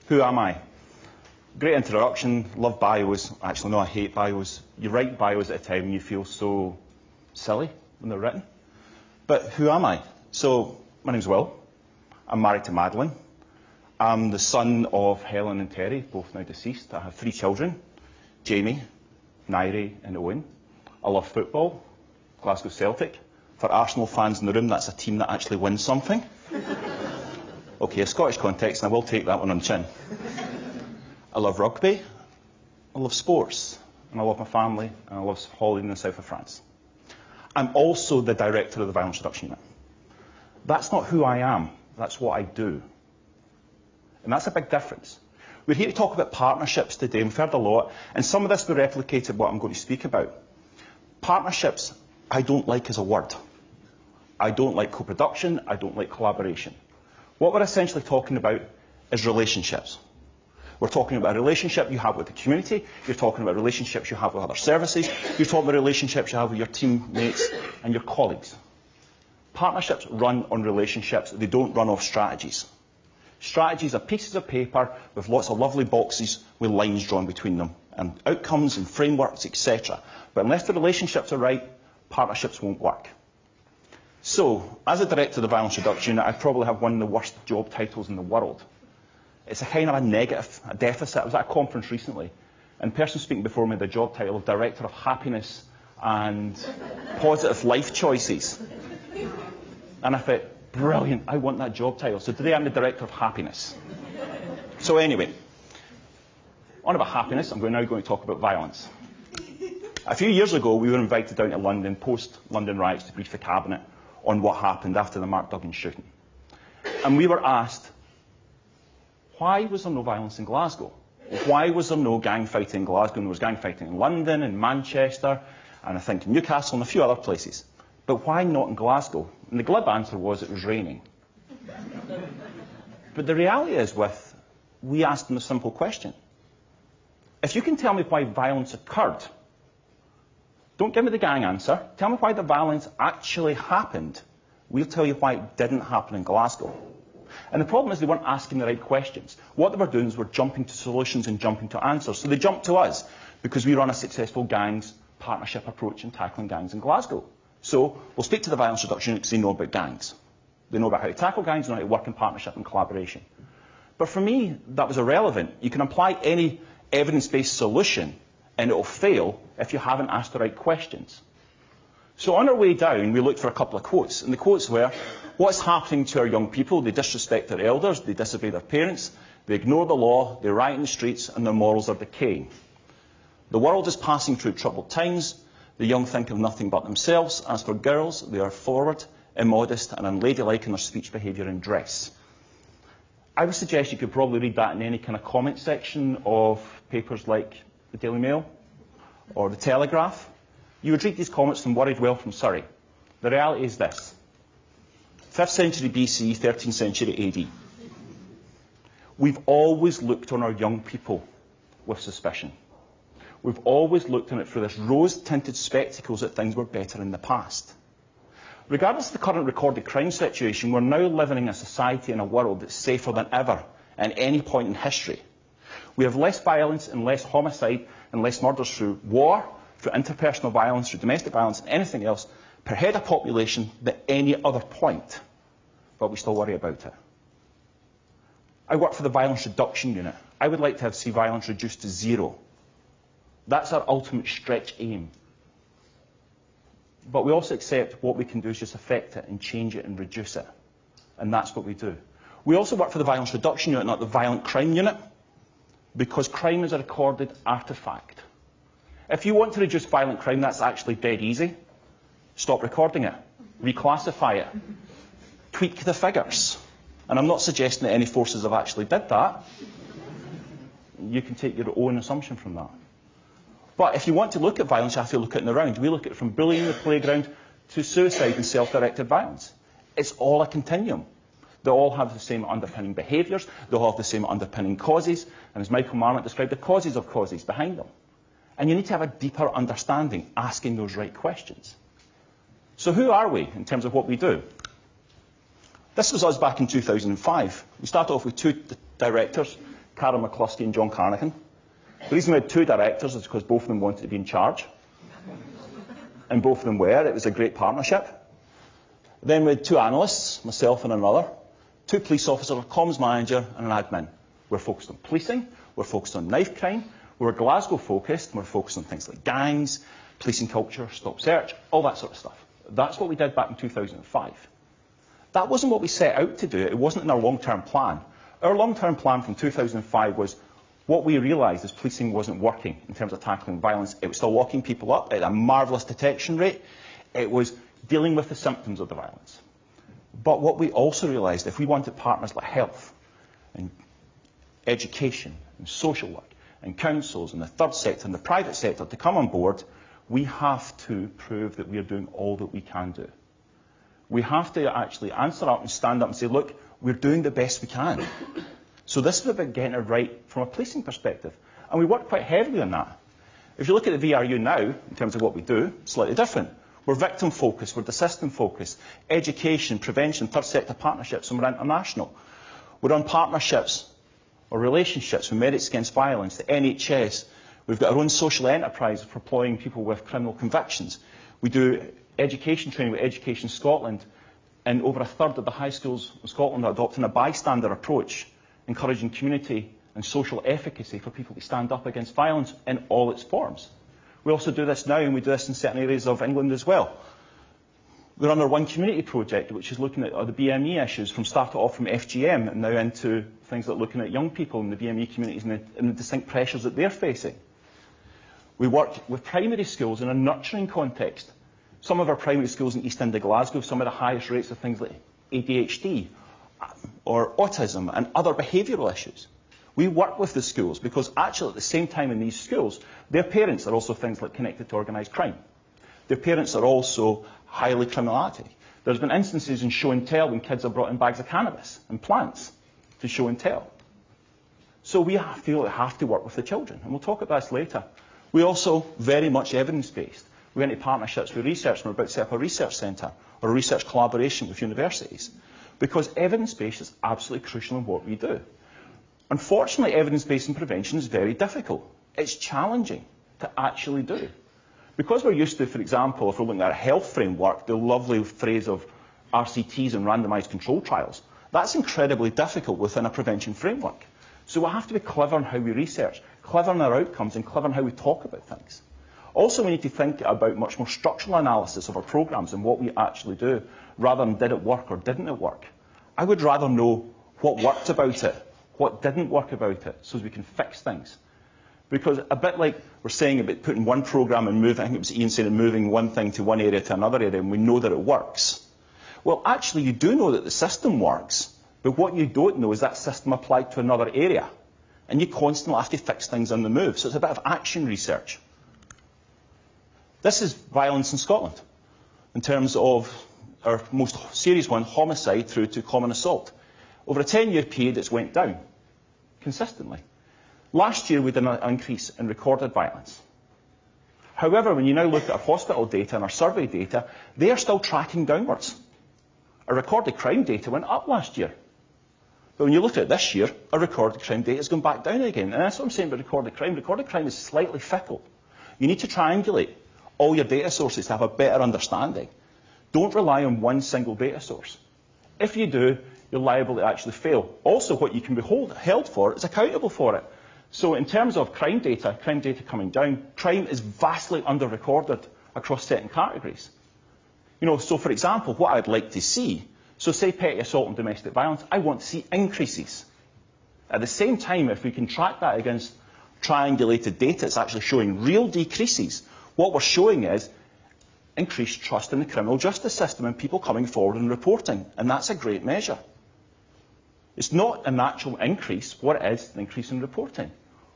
Who am I? Great introduction. Love bios. Actually, no, I hate bios. You write bios at a time and you feel so silly when they're written. But who am I? So, my name's Will. I'm married to Madeline. I'm the son of Helen and Terry, both now deceased. I have 3 children, Jamie, Nairi and Owen. I love football, Glasgow Celtic. For Arsenal fans in the room, that's a team that actually wins something. Okay, a Scottish context, and I will take that one on chin. I love rugby, I love sports, and I love my family, and I love holidaying in the south of France. I'm also the director of the Violence Reduction Unit. That's not who I am, that's what I do. And that's a big difference. We're here to talk about partnerships today, and we've heard a lot, and some of this will replicate what I'm going to speak about. Partnerships, I don't like as a word. I don't like co-production, I don't like collaboration. What we're essentially talking about is relationships. We're talking about a relationship you have with the community, you're talking about relationships you have with other services, you're talking about relationships you have with your teammates and your colleagues. Partnerships run on relationships, they don't run off strategies. Strategies are pieces of paper with lots of lovely boxes with lines drawn between them, and outcomes and frameworks, etc. But unless the relationships are right, partnerships won't work. So, as a director of the Violence Reduction Unit, I probably have one of the worst job titles in the world. It's a kind of a negative, a deficit. I was at a conference recently, and the person speaking before me had the job title of Director of Happiness and Positive Life Choices. And I thought, brilliant, I want that job title. So today I'm the Director of Happiness. So anyway, on about happiness, I'm now going to talk about violence. A few years ago, we were invited down to London, post-London riots, to brief the Cabinet on what happened after the Mark Duggan shooting. And we were asked, why was there no violence in Glasgow? Why was there no gang fighting in Glasgow? And there was gang fighting in London and Manchester, and I think Newcastle and a few other places. But why not in Glasgow? And the glib answer was it was raining. But the reality is we asked them a simple question. If you can tell me why violence occurred, don't give me the gang answer, tell me why the violence actually happened. We'll tell you why it didn't happen in Glasgow. And the problem is they weren't asking the right questions. What they were doing is we're jumping to solutions and jumping to answers. So they jumped to us because we run a successful gangs partnership approach in tackling gangs in Glasgow. So we'll speak to the Violence Reduction Unit because they know about gangs. They know about how to tackle gangs, they know how to work in partnership and collaboration. But for me, that was irrelevant. You can apply any evidence-based solution and it will fail if you haven't asked the right questions. So on our way down, we looked for a couple of quotes. And the quotes were, what's happening to our young people? They disrespect their elders, they disobey their parents, they ignore the law, they riot in the streets, and their morals are decaying. The world is passing through troubled times. The young think of nothing but themselves. As for girls, they are forward, immodest, and unladylike in their speech, behaviour, and dress. I would suggest you could probably read that in any kind of comment section of papers like the Daily Mail or the Telegraph. You would read these comments from Worried Well from Surrey. The reality is this. 5th century BC, 13th century AD. We've always looked on our young people with suspicion. We've always looked on it through this rose-tinted spectacles that things were better in the past. Regardless of the current recorded crime situation, we're now living in a society and a world that's safer than ever at any point in history. We have less violence and less homicide and less murders through war, through interpersonal violence, through domestic violence, and anything else, per head of population than any other point. But we still worry about it. I work for the Violence Reduction Unit. I would like to see violence reduced to 0. That's our ultimate stretch aim. But we also accept what we can do is just affect it and change it and reduce it. And that's what we do. We also work for the Violence Reduction Unit, not the Violent Crime Unit, because crime is a recorded artefact. If you want to reduce violent crime, that's actually dead easy. Stop recording it. Reclassify it. Tweak the figures. And I'm not suggesting that any forces have actually did that. You can take your own assumption from that. But if you want to look at violence, you have to look at it in the round. We look at it from bullying in the playground to suicide and self-directed violence. It's all a continuum. They all have the same underpinning behaviours. They all have the same underpinning causes. And as Michael Marmot described, the causes of causes behind them. And you need to have a deeper understanding, asking those right questions. So who are we in terms of what we do? This was us back in 2005. We started off with 2 directors, Karen McCluskey and John Carnahan. The reason we had two directors is because both of them wanted to be in charge. And both of them were. It was a great partnership. Then we had two analysts, myself and another, two police officers, a comms manager and an admin. We're focused on policing, we're focused on knife crime, we're Glasgow focused, and we're focused on things like gangs, policing culture, stop search, all that sort of stuff. That's what we did back in 2005. That wasn't what we set out to do. It wasn't in our long-term plan. Our long-term plan from 2005 was what we realised is policing wasn't working in terms of tackling violence. It was still locking people up at a marvellous detection rate. It was dealing with the symptoms of the violence. But what we also realised, if we wanted partners like health and education and social work and councils and the third sector and the private sector to come on board, we have to prove that we are doing all that we can do. We have to actually answer up and stand up and say, look, we're doing the best we can. So this is about getting it right from a policing perspective. And we work quite heavily on that. If you look at the VRU now, in terms of what we do, slightly different. We're victim focused, we're the system focused, education, prevention, third sector partnerships, and we're international. We're on partnerships or relationships with Medics Against Violence, the NHS. We've got our own social enterprise for employing people with criminal convictions. We do education training with Education Scotland, and over a third of the high schools in Scotland are adopting a bystander approach, encouraging community and social efficacy for people to stand up against violence in all its forms. We also do this now, and we do this in certain areas of England as well. We're on our One Community project, which is looking at the BME issues, started off from FGM and now into things like looking at young people in the BME communities and the distinct pressures that they're facing. We work with primary schools in a nurturing context. Some of our primary schools in East End of Glasgow have some of the highest rates of things like ADHD or autism and other behavioural issues. We work with the schools because actually at the same time in these schools, their parents are also things like connected to organised crime. Their parents are also highly criminality. There's been instances in show and tell when kids are brought in bags of cannabis and plants to show and tell. So we feel we have to work with the children, and we'll talk about this later. We also very much evidence-based. We went into partnerships with research, and we're about to set up a research centre or a research collaboration with universities, because evidence-based is absolutely crucial in what we do. Unfortunately, evidence-based in prevention is very difficult. It's challenging to actually do. Because we're used to, for example, if we're looking at a health framework, the lovely phrase of RCTs and randomised control trials, that's incredibly difficult within a prevention framework. So we have to be clever in how we research, clever in our outcomes, and clever in how we talk about things. Also, we need to think about much more structural analysis of our programmes and what we actually do, rather than did it work or didn't it work. I would rather know what worked about it, what didn't work about it, so we can fix things. Because a bit like we're saying about putting one programme and moving, I think it was Ian saying, moving one thing to one area to another area, and we know that it works. Well, actually, you do know that the system works, but what you don't know is that system applied to another area. And you constantly have to fix things on the move. So it's a bit of action research. This is violence in Scotland, in terms of our most serious one, homicide, through to common assault. Over a 10-year period, it's went down consistently. Last year, we did an increase in recorded violence. However, when you now look at our hospital data and our survey data, they are still tracking downwards. Our recorded crime data went up last year. But when you look at it this year, our recorded crime data has gone back down again. And that's what I'm saying about recorded crime. Recorded crime is slightly fickle. You need to triangulate all your data sources to have a better understanding. Don't rely on one single data source. If you do, you're liable to actually fail. Also, what you can be held for is accountable for it. So in terms of crime data coming down, crime is vastly under-recorded across certain categories. You know, so for example, what I'd like to see, so say petty assault and domestic violence, I want to see increases. At the same time, if we can track that against triangulated data, it's actually showing real decreases. What we're showing is increased trust in the criminal justice system and people coming forward and reporting, and that's a great measure. It's not a natural increase. What it is an increase in reporting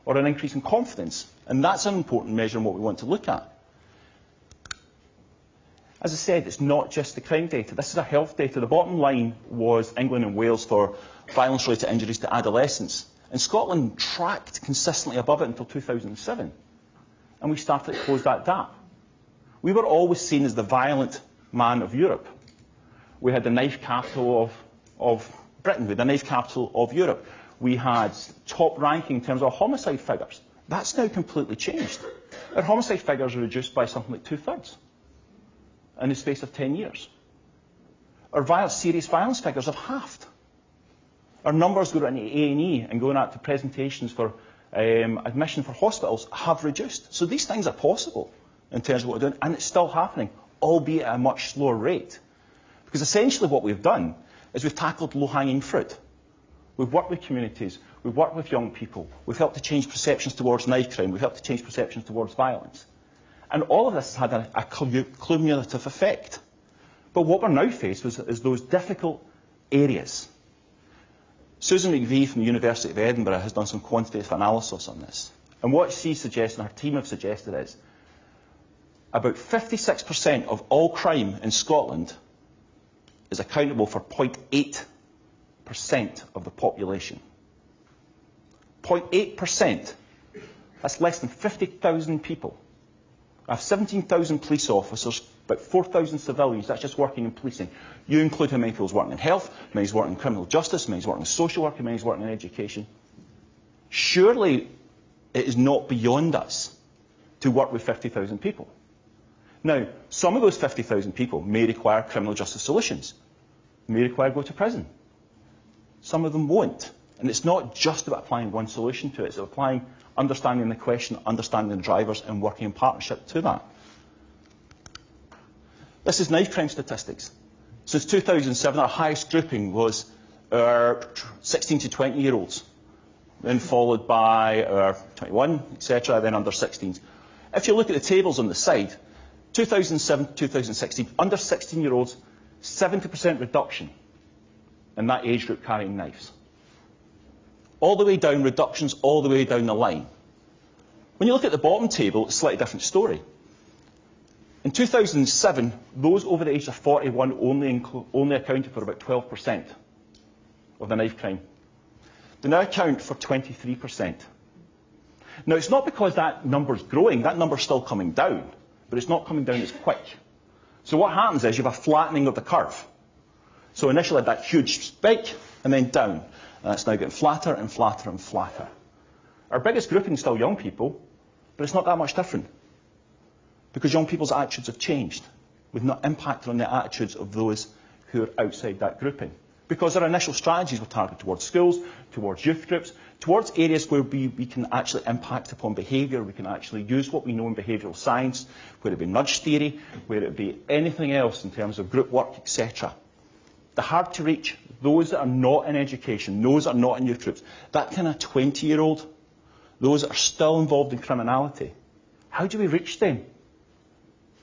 or an increase in confidence, and that's an important measure in what we want to look at. As I said, it's not just the crime data. This is our health data. The bottom line was England and Wales for violence-related injuries to adolescents. And Scotland tracked consistently above it until 2007. And we started to close that gap. We were always seen as the violent man of Europe. We had the knife capital of Britain. We had the knife capital of Europe. we had top ranking in terms of homicide figures. That's now completely changed. Our homicide figures are reduced by something like 2/3 in the space of 10 years. Our serious violence figures have halved. Our numbers going into A&E and going out to presentations for admission for hospitals have reduced. So these things are possible in terms of what we're doing, and it's still happening, albeit at a much slower rate. Because essentially what we've done is we've tackled low-hanging fruit. We've worked with communities, we've worked with young people, we've helped to change perceptions towards knife crime, we've helped to change perceptions towards violence. And all of this has had a cumulative effect. But what we're now faced with is those difficult areas. Susan McVie from the University of Edinburgh has done some quantitative analysis on this. And what she suggests, and her team have suggested, is about 56% of all crime in Scotland is accountable for 0.8% of the population. 0.8%, that's less than 50,000 people. I have 17,000 police officers, about 4,000 civilians, that's just working in policing. You include how many people's working in health, how many's working in criminal justice, how many's working in social work, how many's working in education. Surely it is not beyond us to work with 50,000 people. Now, some of those 50,000 people may require criminal justice solutions, may require go to prison. Some of them won't. And it's not just about applying one solution to it, it's applying, understanding the question, understanding the drivers, and working in partnership to that. This is knife crime statistics. Since 2007, our highest grouping was our 16 to 20-year-olds, then followed by our 21, etc., then under 16s. If you look at the tables on the side, 2007 to 2016, under 16-year-olds, 70% reduction in that age group carrying knives. All the way down, reductions all the way down the line. When you look at the bottom table, it's a slightly different story. In 2007, those over the age of 41 only accounted for about 12% of the knife crime. They now account for 23%. Now, it's not because that number's growing, that number's still coming down, but it's not coming down as quick. So what happens is you have a flattening of the curve. So initially that huge spike, and then down. And it's now getting flatter and flatter and flatter. Our biggest grouping is still young people, but it's not that much different. Because young people's attitudes have changed. We've not impacted on the attitudes of those who are outside that grouping. Because our initial strategies were targeted towards schools, towards youth groups, towards areas where we can actually impact upon behaviour, we can actually use what we know in behavioural science, whether it be nudge theory, whether it be anything else in terms of group work, etc. The hard to reach, those that are not in education, those that are not in youth groups, that kind of 20-year-old, those that are still involved in criminality, how do we reach them?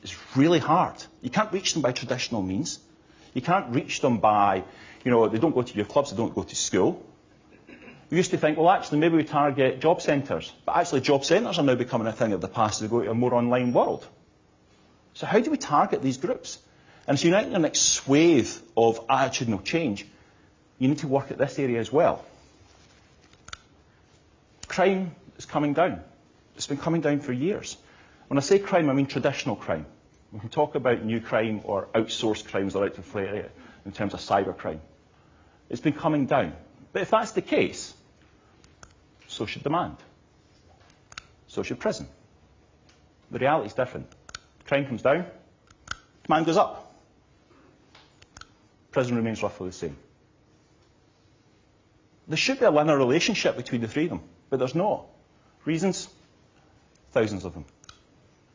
It's really hard. You can't reach them by traditional means. You can't reach them by, they don't go to youth clubs, they don't go to school. We used to think, well, actually, maybe we target job centres. But actually, job centres are now becoming a thing of the past as we go to a more online world. So how do we target these groups? And so uniting the next swathe of attitudinal change, you need to work at this area as well. Crime is coming down. It's been coming down for years. When I say crime, I mean traditional crime. We can talk about new crime or outsourced crimes, I like to play it in terms of cyber crime. It's been coming down. But if that's the case, so should demand. So should prison. The reality is different. Crime comes down, demand goes up. Prison remains roughly the same. There should be a linear relationship between the three of them, but there's not. Reasons? Thousands of them.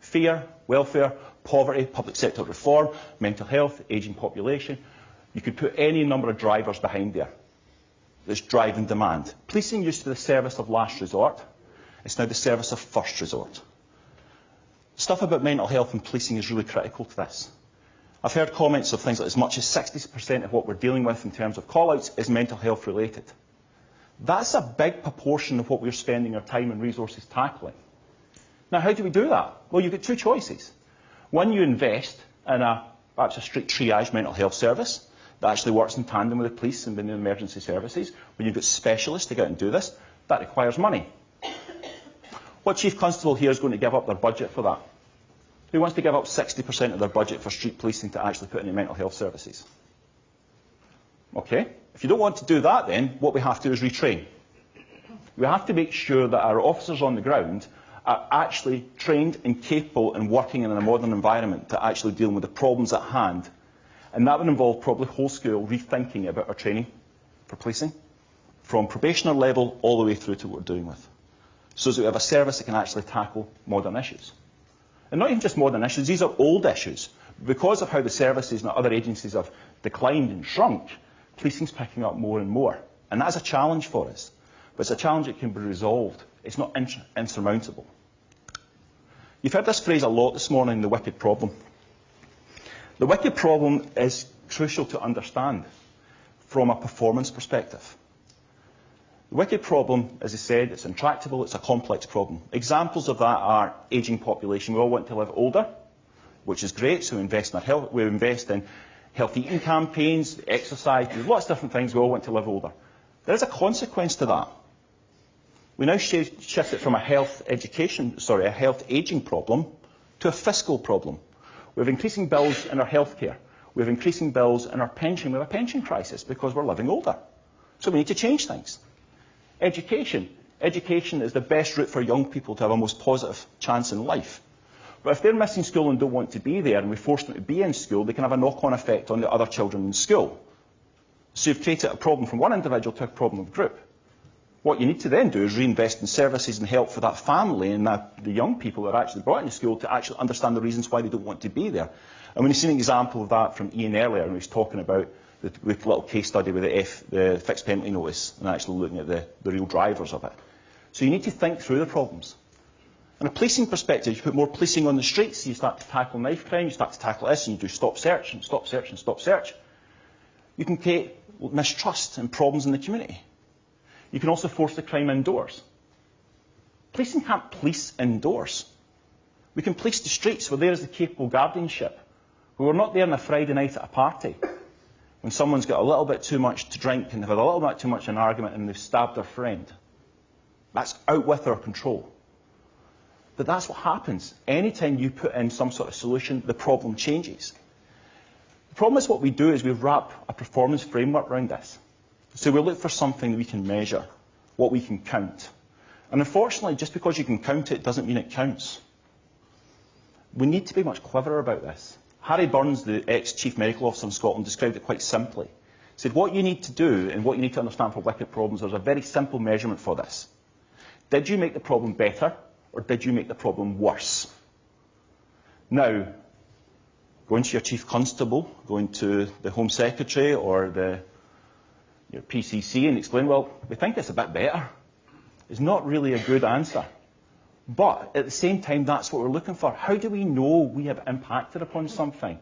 Fear, welfare, poverty, public sector reform, mental health, ageing population. You could put any number of drivers behind there that's driving demand. Policing used to be the service of last resort. It's now the service of first resort. Stuff about mental health and policing is really critical to this. I've heard comments of things like as much as 60% of what we're dealing with in terms of call-outs is mental health related. That's a big proportion of what we're spending our time and resources tackling. Now, how do we do that? Well, you've got two choices. One, you invest in perhaps a strict triage mental health service that actually works in tandem with the police and the emergency services. When you've got specialists to go out and do this, that requires money. What chief constable here is going to give up their budget for that? Who wants to give up 60% of their budget for street policing to actually put into mental health services? Okay. If you don't want to do that, then what we have to do is retrain. We have to make sure that our officers on the ground are actually trained and capable and working in a modern environment to actually deal with the problems at hand. And that would involve probably whole-scale rethinking about our training for policing, from probationer level all the way through to what we're doing with, so that we have a service that can actually tackle modern issues. And not even just modern issues, these are old issues. Because of how the services and other agencies have declined and shrunk, policing's picking up more and more. And that's a challenge for us. But it's a challenge that can be resolved. It's not insurmountable. You've heard this phrase a lot this morning, the wicked problem. The wicked problem is crucial to understand from a performance perspective. The wicked problem, as I said, it's intractable, it's a complex problem. Examples of that are ageing population. We all want to live older, which is great, so we invest in our health, we invest in healthy eating campaigns, exercise, lots of different things. We all want to live older. There is a consequence to that. We now shift it from a health aging problem to a fiscal problem. We have increasing bills in our healthcare. We have increasing bills in our pension. We have a pension crisis because we're living older. So we need to change things. Education. Education is the best route for young people to have a most positive chance in life. But if they're missing school and don't want to be there and we force them to be in school, they can have a knock-on effect on the other children in school. So you've created a problem from one individual to a problem of group. What you need to then do is reinvest in services and help for that family and the young people that are actually brought into school to actually understand the reasons why they don't want to be there. And when you see an example of that from Ian earlier, when he was talking about the little case study with the fixed penalty notice and actually looking at the real drivers of it. So you need to think through the problems. In a policing perspective, you put more policing on the streets, you start to tackle knife crime, you start to tackle this, and you do stop search and stop search and stop search. You can create mistrust and problems in the community. You can also force the crime indoors. Policing can't police indoors. We can police the streets where there is the capable guardianship. We're not there on a Friday night at a party when someone's got a little bit too much to drink and have had a little bit too much an argument and they've stabbed their friend. That's out with our control. But that's what happens. Anytime you put in some sort of solution, the problem changes. The problem is what we do is we wrap a performance framework around this. So we look for something that we can measure, what we can count. And unfortunately, just because you can count it doesn't mean it counts. We need to be much cleverer about this. Harry Burns, the ex-chief medical officer in Scotland, described it quite simply. He said, what you need to do and what you need to understand for wicked problems, there's a very simple measurement for this. Did you make the problem better or did you make the problem worse? Now, going to your chief constable, going to the Home Secretary or your PCC and explain, well, we think it's a bit better, is not really a good answer. But at the same time, that's what we're looking for. How do we know we have impacted upon something?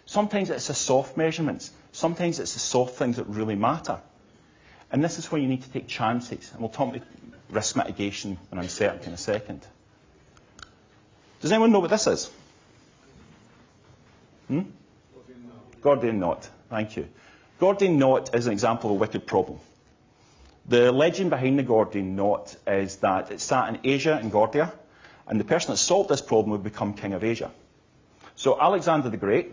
Sometimes it's the soft measurements. Sometimes it's the soft things that really matter. And this is where you need to take chances. And we'll talk about risk mitigation and uncertainty in a second. Does anyone know what this is? Gordian knot. Thank you. Gordian knot is an example of a wicked problem. The legend behind the Gordian knot is that it sat in Asia, in Gordia, and the person that solved this problem would become king of Asia. So Alexander the Great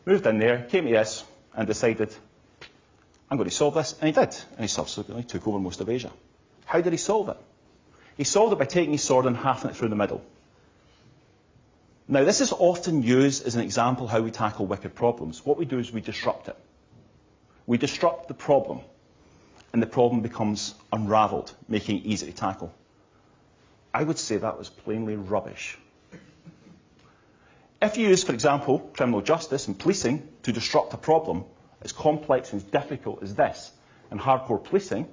moved in there, came to this, and decided, I'm going to solve this, and he did. And he subsequently took over most of Asia. How did he solve it? He solved it by taking his sword and halving it through the middle. Now, this is often used as an example of how we tackle wicked problems. What we do is we disrupt it. We disrupt the problem, and the problem becomes unravelled, making it easy to tackle. I would say that was plainly rubbish. If you use, for example, criminal justice and policing to disrupt a problem as complex and as difficult as this, and hardcore policing,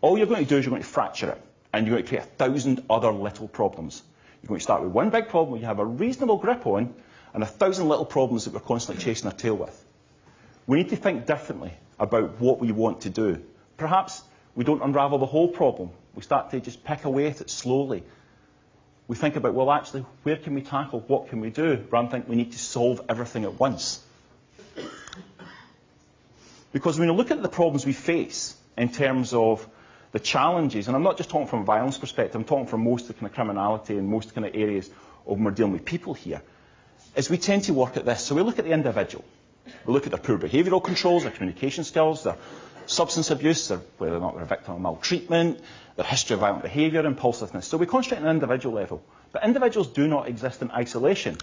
all you're going to do is you're going to fracture it, and you're going to create 1,000 other little problems. You're going to start with one big problem you have a reasonable grip on, and 1,000 little problems that we're constantly chasing our tail with. We need to think differently about what we want to do. Perhaps we don't unravel the whole problem. We start to just pick away at it slowly. We think about, well, actually, where can we tackle? What can we do? Rather than think we need to solve everything at once. Because when you look at the problems we face in terms of the challenges, and I'm not just talking from a violence perspective, I'm talking from most of the kind of criminality and most kind of areas of when we're dealing with people here, is we tend to work at this. So we look at the individual. We look at their poor behavioural controls, their communication skills, their substance abuse, or whether or not they're a victim of maltreatment, their history of violent behaviour, impulsiveness. So we concentrate on an individual level. But individuals do not exist in isolation.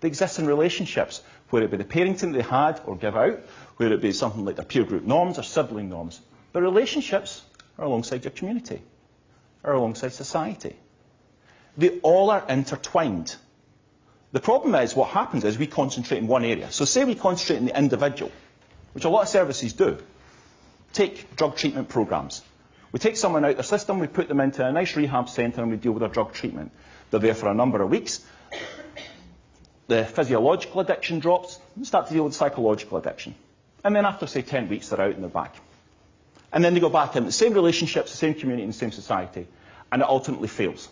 They exist in relationships, whether it be the parenting they had or give out, whether it be something like their peer group norms or sibling norms. But relationships are alongside your community, are alongside society. They all are intertwined. The problem is, what happens is we concentrate in one area. So say we concentrate in the individual, which a lot of services do. Take drug treatment programmes. We take someone out their system, we put them into a nice rehab centre and we deal with their drug treatment. They're there for a number of weeks. The physiological addiction drops, we start to deal with psychological addiction. And then after, say, 10 weeks, they're out and they're back. And then they go back in the same relationships, the same community, and the same society. And it ultimately fails.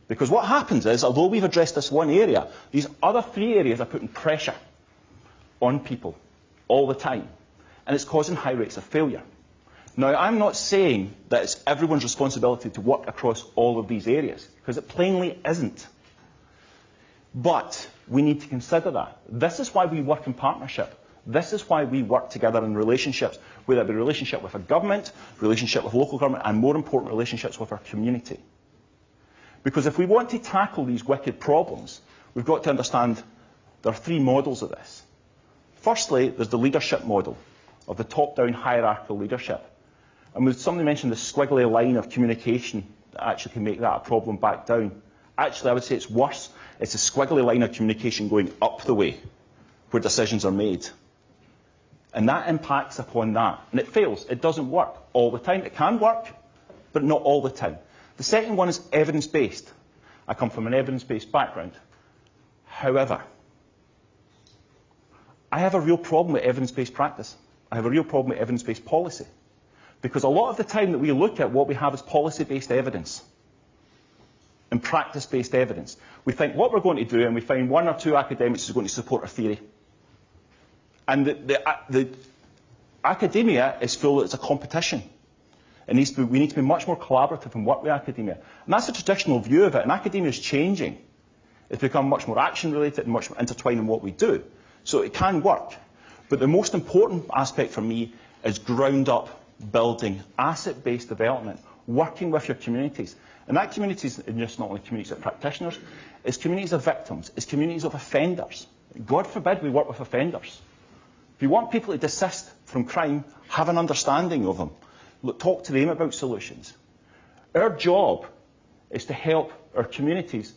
Because what happens is, although we've addressed this one area, these other 3 areas are putting pressure on people all the time. And it's causing high rates of failure. Now, I'm not saying that it's everyone's responsibility to work across all of these areas, because it plainly isn't. But we need to consider that. This is why we work in partnership. This is why we work together in relationships, whether it be a relationship with a government, relationship with local government, and more important, relationships with our community. Because if we want to tackle these wicked problems, we've got to understand there are 3 models of this. Firstly, there's the leadership model of the top-down hierarchical leadership. And when somebody mentioned the squiggly line of communication that actually can make that a problem back down, actually I would say it's worse. It's a squiggly line of communication going up the way where decisions are made. And that impacts upon that. And it fails. It doesn't work all the time. It can work, but not all the time. The second one is evidence-based. I come from an evidence-based background. However, I have a real problem with evidence-based practice. I have a real problem with evidence-based policy. Because a lot of the time that we look at what we have is policy-based evidence and practice-based evidence. We think what we're going to do, and we find 1 or 2 academics who are going to support our theory. And the academia is full, it's a competition. We need to be much more collaborative and work with academia. And that's the traditional view of it, and academia is changing. It's become much more action-related and much more intertwined in what we do. So it can work. But the most important aspect for me is ground-up building, asset-based development, working with your communities. And that communities is just not only communities of practitioners, it's communities of victims, it's communities of offenders. God forbid we work with offenders. If you want people to desist from crime, have an understanding of them. Look, talk to them about solutions. Our job is to help our communities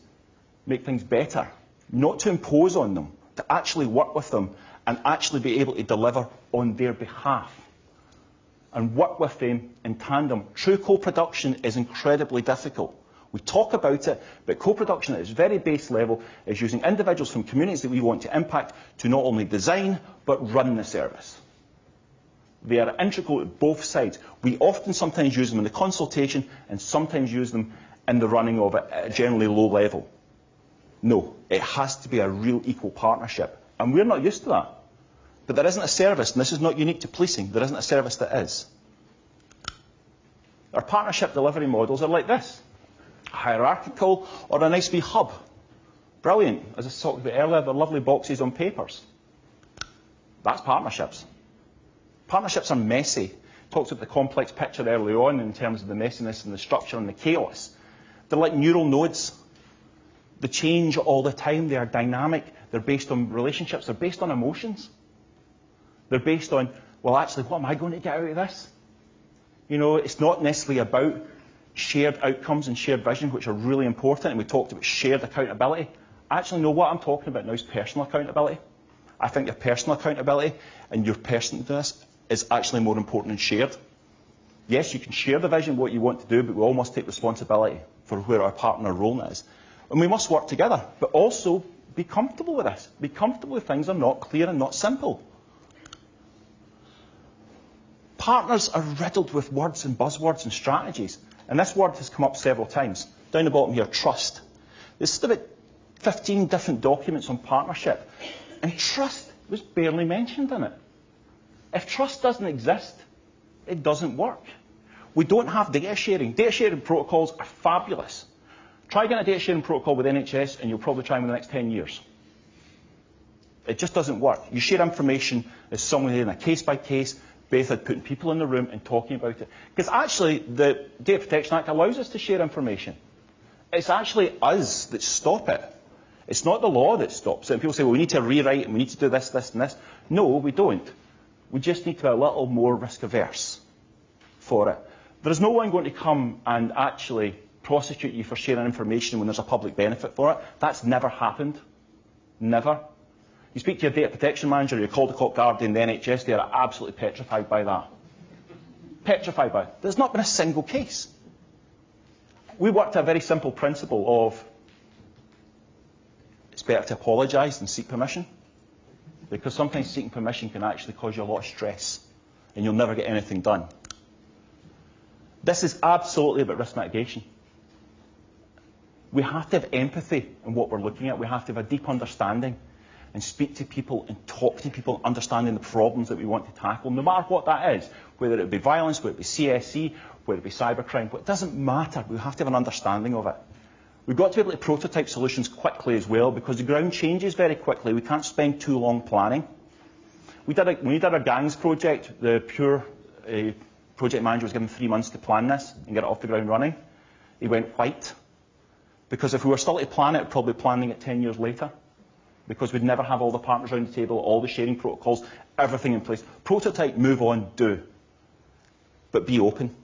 make things better, not to impose on them, to actually work with them and actually be able to deliver on their behalf and work with them in tandem. True co-production is incredibly difficult. We talk about it, but co-production at its very base level is using individuals from communities that we want to impact to not only design, but run the service. They are integral to both sides. We often sometimes use them in the consultation and sometimes use them in the running of it at a generally low level. No, it has to be a real equal partnership. And we're not used to that. But there isn't a service, and this is not unique to policing, there isn't a service that is. Our partnership delivery models are like this. Hierarchical or a nice wee hub. Brilliant. As I talked about earlier, they're lovely boxes on papers. That's partnerships. Partnerships are messy. Talked about the complex picture early on in terms of the messiness and the structure and the chaos. They're like neural nodes. They change all the time. They are dynamic. They're based on relationships. They're based on emotions. They're based on, well, actually, what am I going to get out of this? You know, it's not necessarily about shared outcomes and shared vision, which are really important. And we talked about shared accountability. Actually, no, what I'm talking about now is personal accountability. I think your personal accountability and your personalness is actually more important than shared. Yes, you can share the vision, what you want to do, but we all must take responsibility for where our partner role is. And we must work together, but also be comfortable with this. Be comfortable if things are not clear and not simple. Partners are riddled with words and buzzwords and strategies. And this word has come up several times. Down the bottom here, trust. This is about 15 different documents on partnership. And trust was barely mentioned in it. If trust doesn't exist, it doesn't work. We don't have data sharing. Data sharing protocols are fabulous. Try getting a data sharing protocol with NHS and you'll probably try them in the next 10 years. It just doesn't work. You share information as someone in a case by case, method, putting people in the room and talking about it. Because actually, the Data Protection Act allows us to share information. It's actually us that stop it. It's not the law that stops it. And people say, well, we need to rewrite and we need to do this, this, and this. No, we don't. We just need to be a little more risk-averse for it. There is no one going to come and actually prosecute you for sharing information when there's a public benefit for it. That's never happened. Never. You speak to your data protection manager, your Caldecott Guardian, the NHS, they are absolutely petrified by that. Petrified by it. There's not been a single case. We worked a very simple principle of it's better to apologise than seek permission, because sometimes seeking permission can actually cause you a lot of stress and you'll never get anything done. This is absolutely about risk mitigation. We have to have empathy in what we're looking at. We have to have a deep understanding and speak to people and talk to people, understanding the problems that we want to tackle, no matter what that is, whether it be violence, whether it be CSE, whether it be cybercrime. It doesn't matter. We have to have an understanding of it. We've got to be able to prototype solutions quickly as well, because the ground changes very quickly. We can't spend too long planning. When we did our gangs project, the pure project manager was given 3 months to plan this and get it off the ground running. He went white. Because if we were still to plan it, we'd probably be planning it 10 years later. Because we'd never have all the partners around the table, all the sharing protocols, everything in place. Prototype, move on, do. But be open,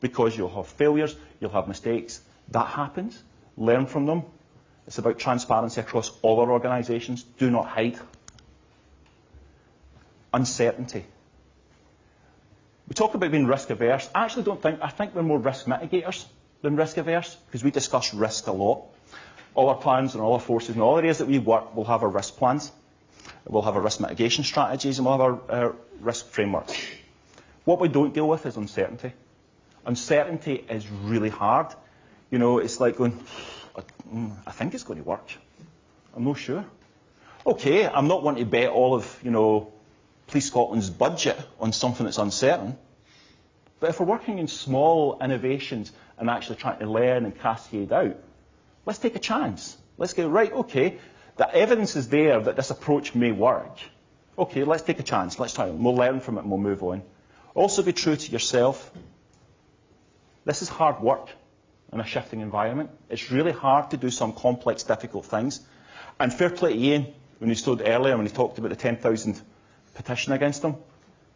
because you'll have failures, you'll have mistakes. That happens. Learn from them. It's about transparency across all our organisations. Do not hide. Uncertainty. We talk about being risk averse. I think we're more risk mitigators than risk averse, because we discuss risk a lot. All our plans and all our forces and all areas that we work will have our risk plans. We'll have our risk mitigation strategies and we'll have our risk frameworks. What we don't deal with is uncertainty. Uncertainty is really hard. You know, it's like going, I think it's going to work. I'm not sure. Okay, I'm not wanting to bet all of, Police Scotland's budget on something that's uncertain. But if we're working in small innovations and actually trying to learn and cascade out, let's take a chance. Let's go, right, okay, the evidence is there that this approach may work. Okay, let's take a chance. Let's try it. We'll learn from it and we'll move on. Also be true to yourself. This is hard work in a shifting environment. It's really hard to do some complex, difficult things. And fair play to Ian, when he stood earlier, when he talked about the 10,000 petition against him.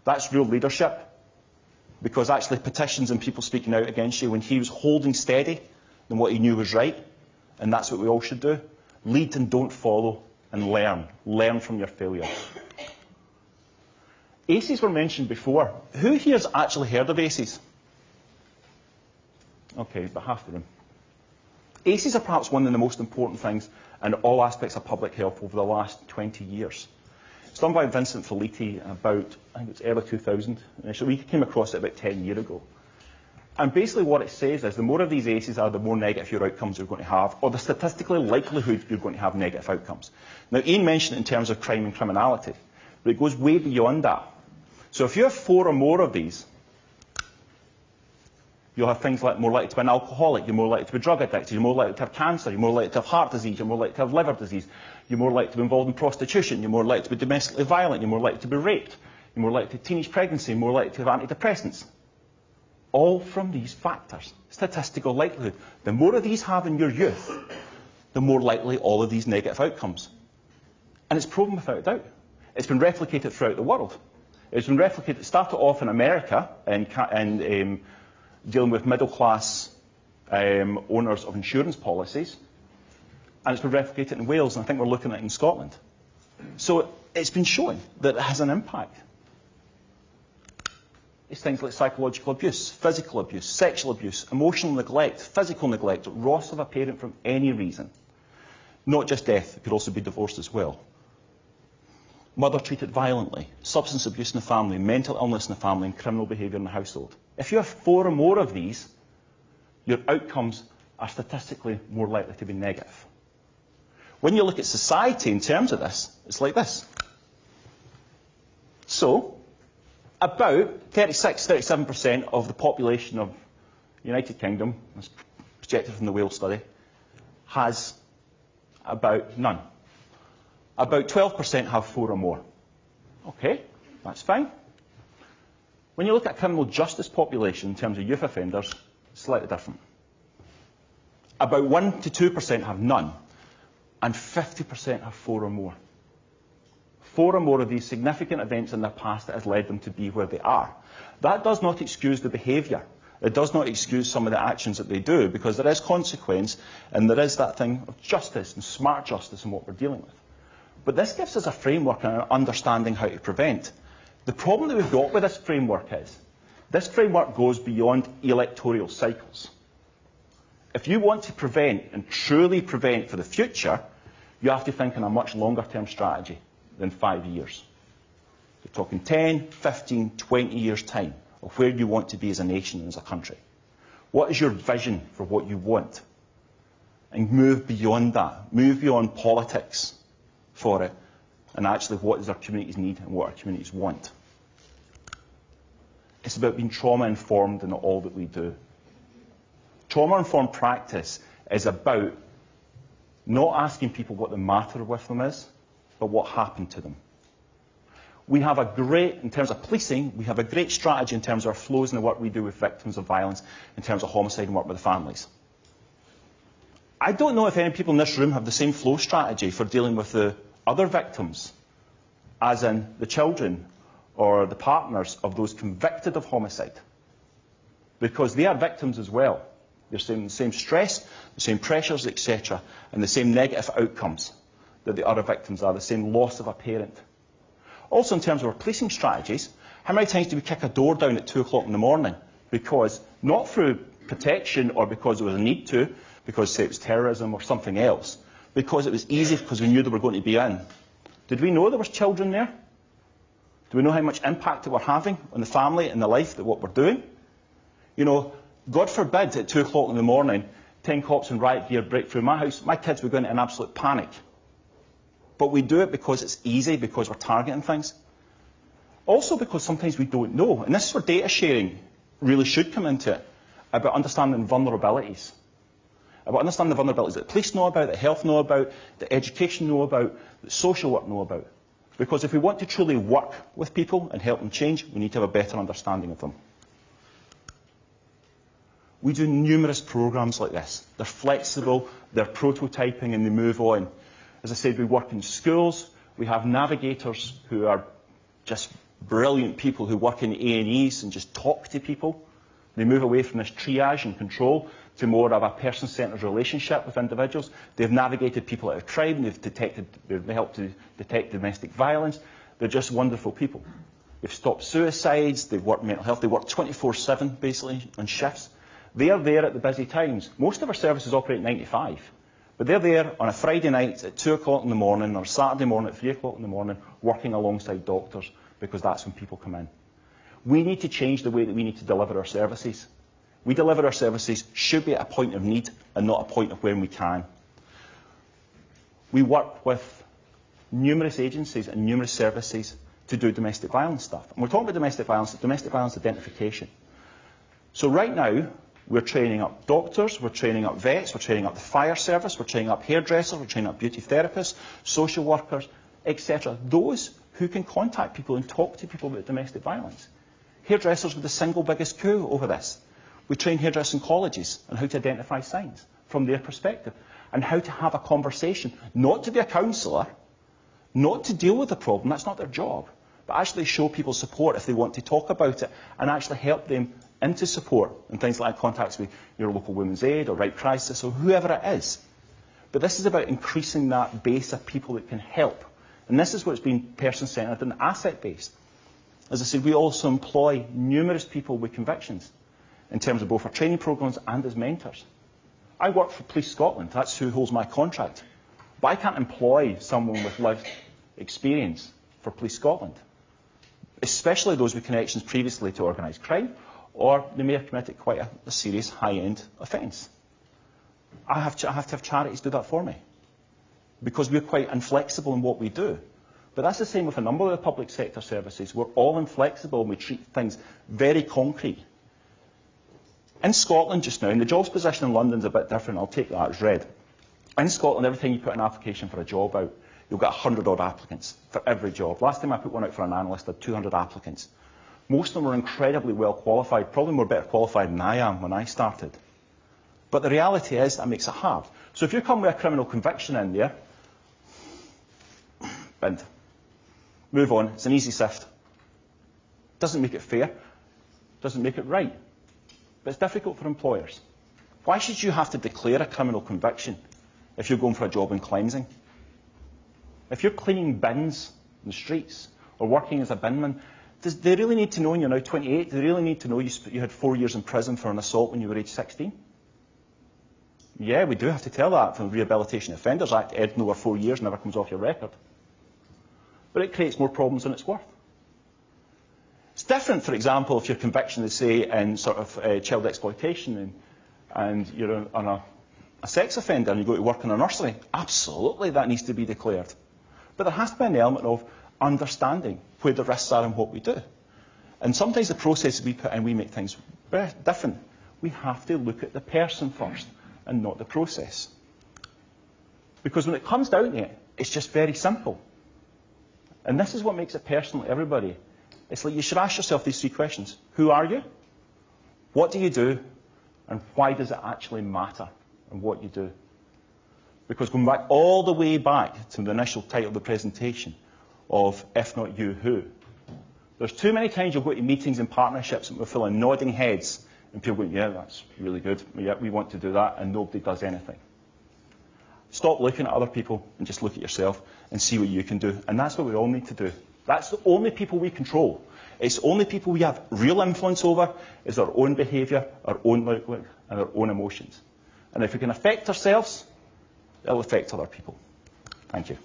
That's real leadership. Because actually petitions and people speaking out against you, when he was holding steady in what he knew was right, and that's what we all should do. Lead and don't follow, and learn. Learn from your failure. ACEs were mentioned before. Who here has actually heard of ACEs? Okay, about half the room. ACEs are perhaps one of the most important things in all aspects of public health over the last 20 years. It's done by Vincent Felitti about, I think it's early 2000. So we came across it about 10 years ago. And basically what it says is the more of these ACEs are, the more negative your outcomes you're going to have, or the statistical likelihood you're going to have negative outcomes. Now, Ian mentioned it in terms of crime and criminality, but it goes way beyond that. So if you have 4 or more of these, you'll have things like more likely to be an alcoholic, you're more likely to be drug addicted, you're more likely to have cancer, you're more likely to have heart disease, you're more likely to have liver disease, you're more likely to be involved in prostitution, you're more likely to be domestically violent, you're more likely to be raped, you're more likely to have teenage pregnancy, you're more likely to have antidepressants. All from these factors. Statistical likelihood. The more of these have in your youth, the more likely all of these negative outcomes. And it's proven without a doubt. It's been replicated throughout the world. It's been replicated, it started off in America and dealing with middle-class owners of insurance policies, and it's been replicated in Wales, and I think we're looking at it in Scotland. So it's been shown that it has an impact. It's things like psychological abuse, physical abuse, sexual abuse, emotional neglect, physical neglect, loss of a parent from any reason. Not just death, it could also be divorce as well. Mother treated violently, substance abuse in the family, mental illness in the family, and criminal behaviour in the household. If you have 4 or more of these, your outcomes are statistically more likely to be negative. When you look at society in terms of this, it's like this. So, about 36-37% of the population of the United Kingdom, as projected from the Wales study, has about none. About 12% have 4 or more. Okay, that's fine. When you look at criminal justice population in terms of youth offenders, it's slightly different. About 1 to 2% have none, and 50% have 4 or more. 4 or more of these significant events in their past that has led them to be where they are. That does not excuse the behaviour. It does not excuse some of the actions that they do, because there is consequence, and there is that thing of justice and smart justice in what we're dealing with. But this gives us a framework and an understanding how to prevent. The problem that we've got with this framework is, this framework goes beyond electoral cycles. If you want to prevent and truly prevent for the future, you have to think in a much longer term strategy than 5 years. You're talking 10, 15, 20 years time of where you want to be as a nation and as a country. What is your vision for what you want? And move beyond that. Move beyond politics for it, and actually what does our communities need and what our communities want. It's about being trauma-informed in all that we do. Trauma-informed practice is about not asking people what the matter with them is, but what happened to them. We have a great, in terms of policing, we have a great strategy in terms of our flows and the work we do with victims of violence, in terms of homicide and work with the families. I don't know if any people in this room have the same flow strategy for dealing with the other victims, as in the children or the partners of those convicted of homicide. Because they are victims as well. They're seeing the same stress, the same pressures, etc., and the same negative outcomes that the other victims are, the same loss of a parent. Also, in terms of our policing strategies, how many times do we kick a door down at 2 o'clock in the morning? Because, not through protection or because there was a need to, because say it was terrorism or something else, because it was easy because we knew they were going to be in. Did we know there was children there? Do we know how much impact it we're having on the family and the life that what we're doing? You know, God forbid at 2 o'clock in the morning, 10 cops in riot gear break through my house, my kids would go into an absolute panic. But we do it because it's easy, because we're targeting things. Also because sometimes we don't know, and this is where data sharing really should come into it, about understanding vulnerabilities. About understanding the vulnerabilities that police know about, that health know about, that education know about, that social work know about. Because if we want to truly work with people and help them change, we need to have a better understanding of them. We do numerous programs like this. They're flexible, they're prototyping, and they move on. As I said, we work in schools. We have navigators who are just brilliant people who work in A&Es and just talk to people. They move away from this triage and control to more of a person-centred relationship with individuals. They've navigated people out of crime. They've helped to detect domestic violence. They're just wonderful people. They've stopped suicides. They've worked mental health. They work 24/7, basically, on shifts. They are there at the busy times. Most of our services operate 9 to 5. But they're there on a Friday night at 2 o'clock in the morning or a Saturday morning at 3 o'clock in the morning working alongside doctors, because that's when people come in. We need to change the way that we need to deliver our services. We deliver our services should be at a point of need and not a point of when we can. We work with numerous agencies and numerous services to do domestic violence stuff. And we're talking about domestic violence identification. So right now, we're training up doctors, we're training up vets, we're training up the fire service, we're training up hairdressers, we're training up beauty therapists, social workers, etc. Those who can contact people and talk to people about domestic violence. Hairdressers were the single biggest coup over this. We train hairdressing colleges on how to identify signs from their perspective and how to have a conversation, not to be a counsellor, not to deal with the problem, that's not their job, but actually show people support if they want to talk about it and actually help them into support and things like contacts with your local Women's Aid or Right Crisis or whoever it is. But this is about increasing that base of people that can help. And this is what's been person-centred and asset-based. As I said, we also employ numerous people with convictions in terms of both our training programmes and as mentors. I work for Police Scotland, that's who holds my contract. But I can't employ someone with lived experience for Police Scotland, especially those with connections previously to organised crime, or they may have committed quite a serious high-end offence. I have to have charities do that for me, because we're quite inflexible in what we do. But that's the same with a number of the public sector services. We're all inflexible and we treat things very concrete. In Scotland just now, and the jobs position in London is a bit different, I'll take that as read. In Scotland, every time you put an application for a job out, you'll get 100 odd applicants for every job. Last time I put one out for an analyst, I had 200 applicants. Most of them are incredibly well qualified, probably more better qualified than I am when I started. But the reality is that makes it hard. So if you come with a criminal conviction in there, binned. Move on. It's an easy sift. Doesn't make it fair. Doesn't make it right. But it's difficult for employers. Why should you have to declare a criminal conviction if you're going for a job in cleansing? If you're cleaning bins in the streets or working as a binman, does they really need to know, and you're now 28, do they really need to know you had 4 years in prison for an assault when you were age 16? Yeah, we do have to tell that from the Rehabilitation Offenders Act. Anything over 4 years never comes off your record. But it creates more problems than it's worth. It's different, for example, if your conviction is, say, in sort of child exploitation and you're on a sex offender and you go to work in a nursery. Absolutely, that needs to be declared. But there has to be an element of understanding where the risks are and what we do. And sometimes the processes we put in, we make things different. We have to look at the person first and not the process. Because when it comes down to it, it's just very simple. And this is what makes it personal to everybody. It's like you should ask yourself these 3 questions. Who are you? What do you do? And why does it actually matter in what you do? Because going back all the way back to the initial title of the presentation of If Not You, Who? There's too many times you'll go to meetings and partnerships and we're full of nodding heads and people going, yeah, that's really good. Yeah, we want to do that, and nobody does anything. Stop looking at other people and just look at yourself and see what you can do. And that's what we all need to do. That's the only people we control. It's the only people we have real influence over is our own behaviour, our own outlook, and our own emotions. And if we can affect ourselves, it'll affect other people. Thank you.